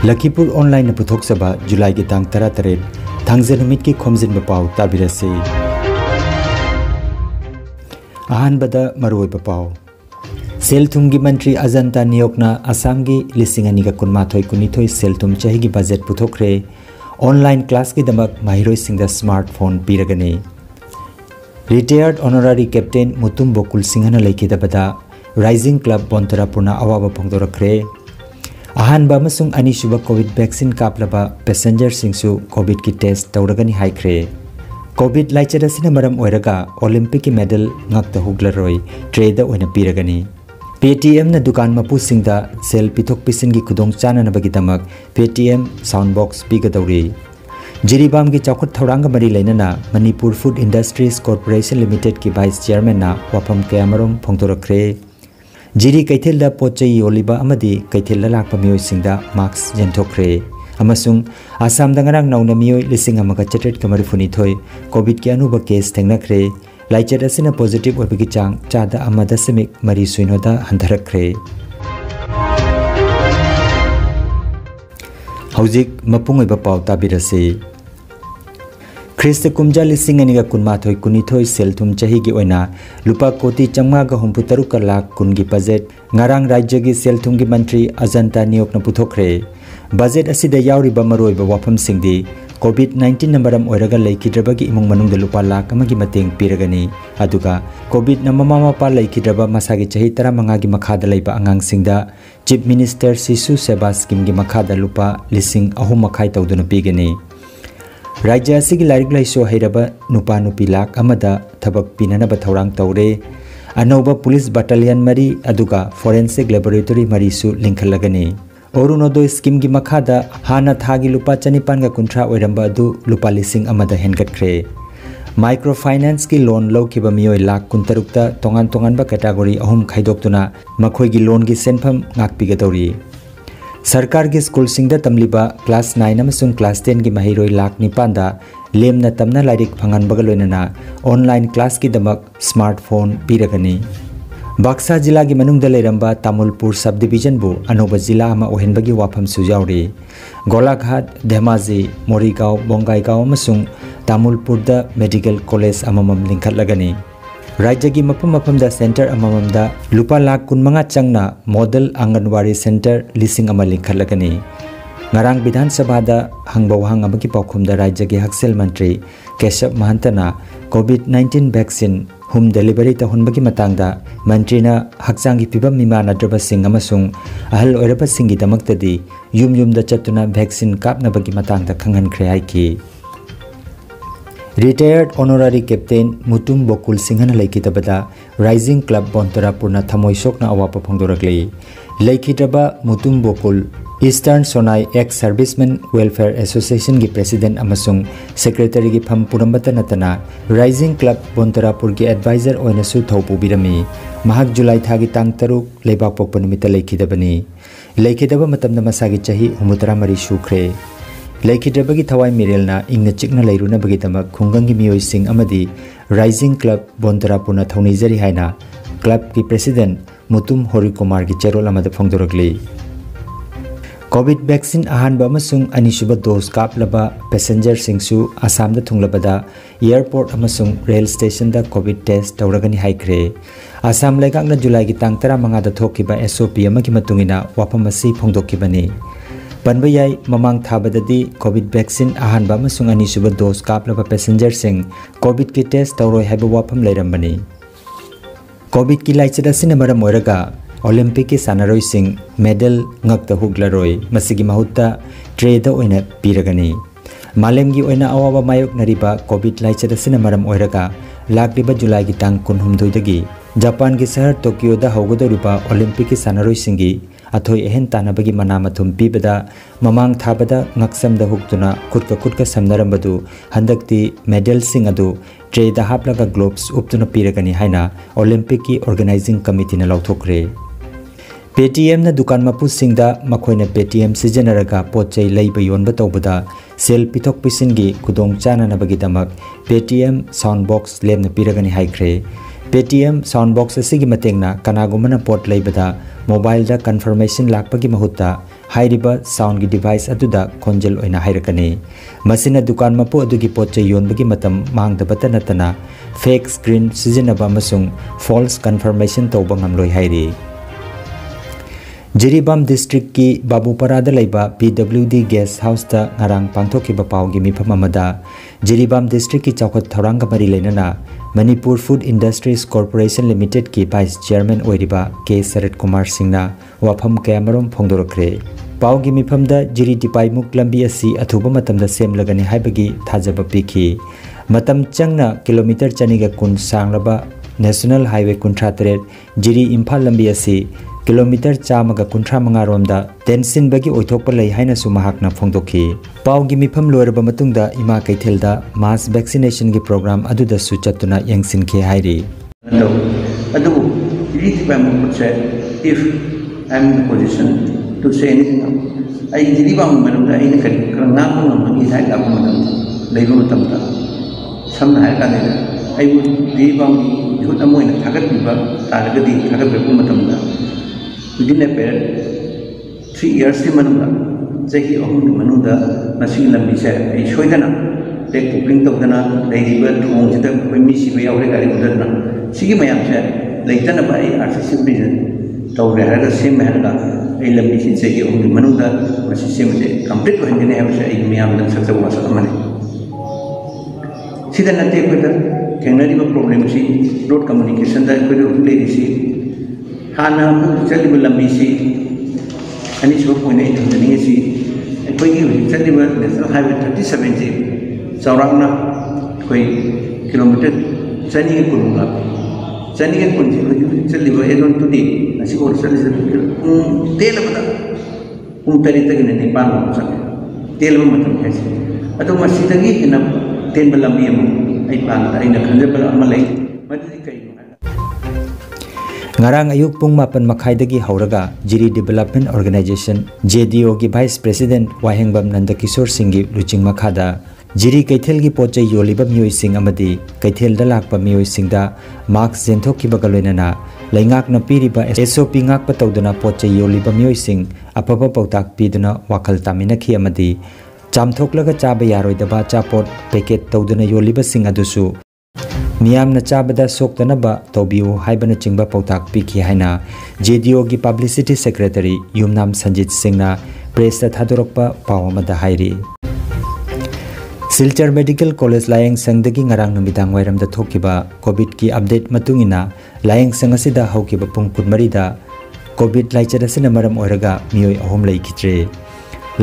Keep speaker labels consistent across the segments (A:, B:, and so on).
A: Lakhipuronline puthok saba July ki tang 13 thangze numit ki Khomjinba Pao tabirase. Ahanbada maruoiba Pao. Selthum gi mantri Ajanta Niyokna Assam gi lisingani ga kunmathoi kunithoi selthum chahi gi budget puthokre. Online class ki damak mahiroi singda smartphone piragani. Retired Honorary Captain Mutum Bokul Singhana laikidabada Rising Club Bontara Purna awaba phongdorakre. Ahanba amasung anisuba COVID vaccine kaplaba passenger singsu COVID ki test tawragani haikre. COVID laichadasina maram oiraga Olympic ki medal ngakta huglaroi trade oina piragani. Paytm na dukan mapu singda sel pithok pisin gi kudong chana nabagi damak Paytm soundbox pigadawri. Jiribam ki chawkhat thoranga mari lainana Manipur Food Industries Corporation Limited ki Vice Chairman na wafam kayamarom phongdorakre. Jiri kaithilda pochai oliba amadi kaithilda lakpa miyoi singda marks jentokre. Amasung Assam dangarang nauna miyoi lising amaga chatret kamari funithoi COVID ki anuba case thengnakre. Laichat asina positive obigi chang chada amada semik mari suinoda handharakre. Haujik mapungoi ba Pao tabirase. Krista kumja lising aniga kunmathoi kunithoi selthum chahi gi oina lupa koti changma ga humputaru ka lakh kun gi budget ngarang rajya gi selthum gi mantri Ajanta Niyokna puthokre. Budget asida yauri ba maroi ba wafam singdi COVID-19 namaram oiraga laikidraba gi imung manung da lupa lakh amagi mateng piragani. Aduga COVID na mama mapa laikidraba masagi chahi 15 gi makhada laiba angang singda Chief Minister Sisu Seva Scheme gi makhada lupa lising ahum makhai tawduna pigani. Rajya asigi larik laiso hairaba nupa nupi lak amada thabak pinanaba thorang tawre. Anauba police battalion mari aduga forensic laboratory mari su linkhalagani. Orunodo scheme gi makhada hana thagi lupa chanipan ga kunthra oiramba adu lupa lising amada hengatkre. Microfinance ki loan lawkiba miyoi lak kuntarukta tongan tongan ba category ahum khaidoktuna makhoi gi loan gi senpham ngakpigadori. Sarkar gi school singda tamliba class 9 amasung class 10 gi mahiroi lakh nipanda lemna tamna lairik phangan baga loinana online class ki damak smartphone piragani. Baksa jila gi manungda leiramba Tamulpur subdivision bu anoba jila ama ohenbagi wafam sujauri. Golaghat, Dhemaji, Morigao, Bongaigaon amasung Tamulpur da medical college amamam linkhatlagani. Rajya gi mapam da center amamamda lupa lakh kunmanga changna model Anganwari center lising ama linkhatlagani. Ngarang Bidhan Sabha da hangbawhang amagi paukhumda Rajya gi Haksel Mantri Keshav Mahantana COVID-19 vaccine home delivery ta hunbagi matangda mantrina hakchang gi pibam mimanadraba sing amasung ahal oiraba singi damaktadi yum da chatuna vaccine kapnabagi matangda khanghankhre haiki. Retired Honorary Captain Mutum Bokul Singhana laikidabada Rising Club Bontara Purna thamoi sokna awapa phongdorakli. Laikidaba Mutum Bokul Eastern Sonai Ex-Servicemen Welfare Association gi President amasung Secretary gi pham purambata natana Rising Club Bontara Pur gi advisor oina su thaupu birami. Mahak July thagi tang 3 leibak pokpa numita laikidabani. Laikidaba matamna masagi chahi 63 sukre. Laikidrabagi thawai mirelna ingna chikna lairuna bagi tamak khungangi miyoi sing amadi Rising Club Bontara Purna thaunijari haina club ki president Mutum Hori Kumar gi cherol amada phongdorakli. COVID vaccine ahanba amasung anisuba dose kaplaba passenger singsu Assam da thunglabada airport amasung rail station da COVID test tawragani haikre. Assam laigakna July gi tang 15 da thokiba SOP amagi matungina wafam asi phongdokibani. Panbayai mamang thabadadi COVID vaccine ahanba amasung anisuba dose kaplaba passenger sing COVID ki test tawroi haiba wafam lairambani. COVID ki laichadasina maram oiraga Olympic ki sanaroi sing medal ngakta huglaroi masigi mahutta trade oina piragani. Malemgi oina awaba mayok nariba COVID laichadasina maram oiraga lakriba July gi tang 13 dagi Japan ki sahar Tokyo da haugodoriba Olympic ki sanaroi singi athoi ehen tanabagi manamathum pibada mamang thabada ngaksam da huktuna kutka samnarambadu handakti medal sing adu tray da haplaga globes uptuna piragani haina Olympic ki organizing committee na lauthokre. Paytm na dukan mapu singda makhoina Paytm sijanaraga pochai leiba yonba tawbada sel pithok pisin gi kudong chana nabagi damak Paytm soundbox lemna piragani haikre. Paytm soundbox asigi matengna kanagumana pot leibada mobile da confirmation lakpagi mahutta हाइरिबा sound की device अदुदा खोंजल ओइना हाइरकनी मसिना दुकान मपु अदुगी पोचे योनबगी मतम मांगदबता नतना फेक स्क्रीन सिजनबा अमसुंग फॉल्स कंफर्मेशन तौबा ngamloi हाइरि जिरीबाम डिस्ट्रिक्ट की बाबूपरादा लैबा PWD गेस्ट हाउस ता ngarang पांथोखिबा पावगी मिफम अमदा जिरीबाम डिस्ट्रिक्ट की चौखत थौरांग मरी लेनना Manipur food industries corporation limited की वाइस चेयरमैन ओइरिबा के शरद कुमार सिंहना वाफम कैमरों फोंदोरखरे पावगी मिफमदा जिरी दिपाइमुक लंबी असी अथुबा मतमदा सेमलगनी हाइबगी थाजबा पिखी मतम चंगना किलोमीटर चनीगा कुन सांगलबा नेशनल हाईवे 53 जिरी इम्फाल लंबी असी किलोमीटर चामगा 35 रोमदा टेंशन बगी ओइथोकपा लै हाइना सु महाकना फोंदोखी पावगी मिफम लोरबा मतुंगदा इमा कैथेलदा मास वैक्सीनेशन की प्रोग्राम अदुदा सु चतुना यंगसिनखे हाइरि
B: अदु रीति by movement said if I am in a position to say anything I jiriba maramda I ne karanga ngamagi sai la matam leiba matamda samna hai ka ne I would jiriba yut amoina thagat biba taragadi thagat biba matamda within a period 3 years ki manunda jahi ahum manunda nasi lambi se I shoidana tek cooking tawdana leiba thong jida koi mi si be awre gari udana sigi mayam se leitana ba I artificial reason tawre haraga sem haraga I lambi si jahi ahum manunda masi sem se complete bahangene hai se I mayam dan saksa wasa amane sida nate ko da kenari ba problem si road communication da ko le si hana chaliba lambi si ani so point ai thani si koi gi chaliba national highway 37 ji chaurangna koi kilometer chani ke kunga chani ke kun ji chaliba edon to di asi ko chaliba tel bada tari tagi ne pan sa tel ba matam hai si adu masidagi ina ten ba lambi am ai pan ai na khanja ba amalai madi kai
A: ngarang ayuk pung mapan makhaidagi hauraga jiri development organization JDO की vice president वाहेंगबम Nandkishore Singh की लुचिंग मखादा जिरी कैथेल की पोचे योलिबा मियोय सिंह अमदी कैथेल दा लाकपा मियोय सिंह दा marks जेंथोक की बगलोइनना लैंगाक न पीरिबा SOP ngak patawduna poche योलिबा मियोय सिंह अपबा पौताक पीदुना वाखल तामिनखी अमदी चामथोकलगा चाबा यारोइदबा चापोट पैकेट तौदुना योलिबा सिंह अदुसु मियामना चाबदा सोक्तनबा तौबियो हाइबना चिंबा पौताक पिखी हाइना JDO की पब्लिसिटी सेक्रेटरी युमनाम संजीत सिंहना प्रेस थादोरकपा पावमदा हाइरि सिलचर मेडिकल कॉलेज लायंग संगदगी ngarang numitang wairamda thokiba covid की अपडेट मतुंगिना लायंग संग असिदा हौकिबा पुंग कुनमरी दा कोविड लाइचरसना मरम ओरगा मियोय अहोम लैखित्रे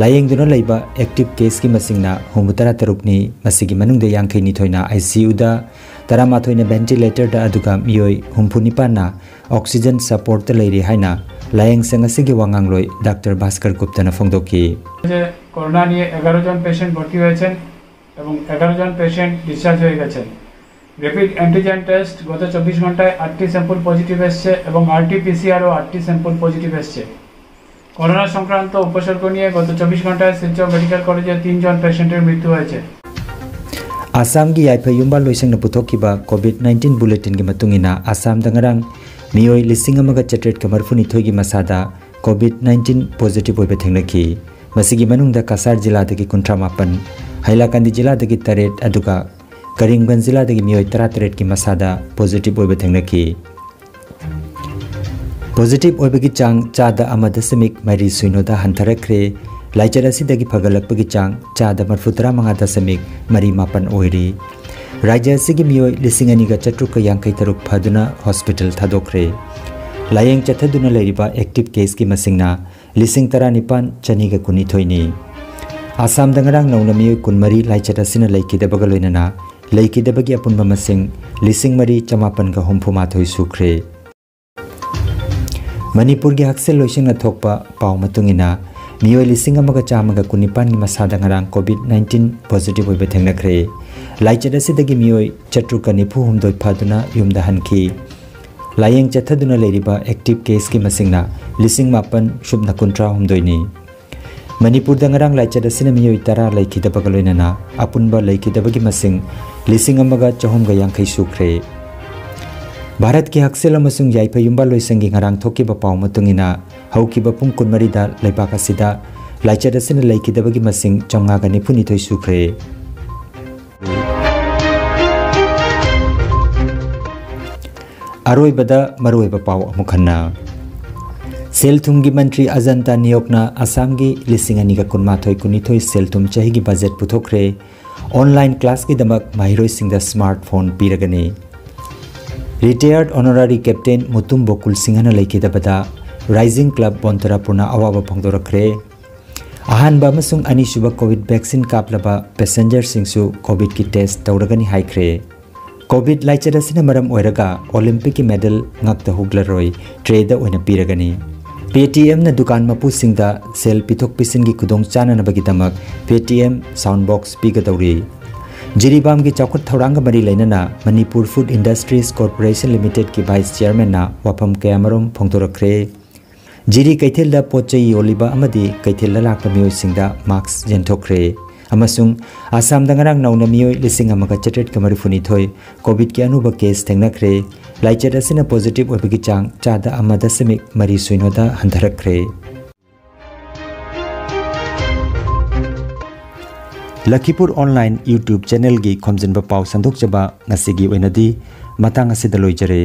A: लायंग दुना लैबा एक्टिव केस की मसिंगना 63 नि मसिगी मनुंग दे यांखै निथोइना ICU दा 13 ने वेंटिलेटर दा अदुगा मियोय 34 ना ऑक्सीजन सपोर्ट त लैरि हाइना लायंग संग असिगी वांगांगलोय डॉक्टर भास्कर गुप्ता फोंदोकी
C: कोरोना निये 11 जन पेशेंट भर्ती হয়েছেন এবং 11 জন পেশেন্ট ডিসচার্জ হয়ে গেছেন র্যাপিড অ্যান্টিজেন টেস্ট গত 24 ঘন্টায় 8টি স্যাম্পল পজিটিভ এসেছে এবং RT-PCR ও 8টি স্যাম্পল পজিটিভ এসেছে করোনা সংক্রান্ত উপসর্গ নিয়ে গত 24 ঘন্টায় শিলচর মেডিকেল কলেজে 3 জন পেশেন্টের মৃত্যু হয়েছে
A: आसाम की याइफा युम्बा लोइसंग पुथोकिबा कोविड-19 बुलेटिन की मतुंगिना आसाम दंगरंग मियोय लिसिंग अमगा चट्रेट कमरफुनि थोगी मसादा कोविड-19 पॉजिटिव ओइबे थेंगनखी मसिगी मनुंगदा कासार जिला दगी 38 हाइलाकांदी जिला दगी 3 अदुगा करीमगंज जिला दगी मियोय 33 की मसादा पॉजिटिव ओइबे थेंगनखी पॉजिटिव ओइबगी चांग चादा अमदसमिक मरी सुइनोदा हंथरखरे लाइचर असिदगी फगलकपगी चांग चादा 35.3 ओइरी राज्य असिगी मियोय लिसिंग अनिगा चट्रुक यांकै तरुक फदुना हॉस्पिटल थादोखरे लायंग चथदुना लेरिबा एक्टिव केस की मसिंगना लिसिंग 19 चनीगा कुनिथोइनी आसाम दंगरांग नौना मियोय कुनमरी लाइचर असिना लैकिदबगा लोइनना लैकिदबगी अपुनबा मसिंग लिसिंग मरी 54 सुख्रे मणिपुर की हक्सेल लोइसिंगना थोकपा पाव मतुंगिना मियोय लिसिंग अमगा चामगा 19 की मसादा ngarang कोविड-19 पॉजिटिव ओइबे थेंगनखरे लाइचर असिदगी मियोय चट्रुका 94 फादुना युमदा हनखी लायंग चथदुना लेरिबा एक्टिव केस की मसिंगना लिसिंग 9 नि मणिपुर दंगरांग लाइचर असिना मियोय 10 लैखिदबगा लोइनना अपुनबा लैखिदबगी मसिंग लिसिंग अमगा 450 सुख्रे भारत की हक्सेल अमसुंग याइफयुंबा लोइसंगी ngarang thokiba paw matungina haukiba pung kunmari da leibak asida laichad asina leikidabagi masing 992 sukre aroibada maroiba paw amukhanna सेलथुमगी मंत्री अजंता नियोगना असम की लिसिंग kunmathoi kunithoi सेलथुम चाही की बजट पुथोखरे ऑनलाइन क्लास की दमक माहिरोइसिंग द स्मार्टफोन पीरगनी retired honorary captain Mutum Bokul सिंहना लेखिदबदा राइजिंग क्लब बोंतरापुरना अवाबा फोंदोरखरे अहानबा अमसुंग अनिसुबा कोविड वैक्सीन कापलबा पैसेंजर सिंगसु कोविड की टेस्ट तौरगनी हाइख्रे कोविड लाइचरसिना मरम ओइरगा ओलंपिक की medal ngakta huglaroi trade oina piragani Paytm ने दुकान मपुसिंगदा सेल पिथोक पिसिन की खुदोंग चाननबगी दमक पेटीएम साउंड बॉक्स पीगदौरी जिरीबाम की चौखट थौरांग मरी लेनना Manipur food industries corporation limited की वाइस चेयरमैन ना वफम कयामरोम फोंदोरखरे जिरी कैथेल पोचई योलिबा अमदी कैथेल लाक्पा मियोइसिंगदा मार्क्स जेंथोखरे अमसुंग आसाम दंगरांग नौना मियोइ लिसिंग अमगा चटेट कमरी फुनिथोय कोविड के अनुभव केस थेंगनखरे लाइचर असिना पॉजिटिव ओइबगी चांग चादा अमदा समिक मरी सुइनोदा हंधरखरे लखीपुर ऑनलाइन यूट्यूब चैनल की खोमजिनबा पाव संदोकजबा ngasi gi oinadi matang asida loijare।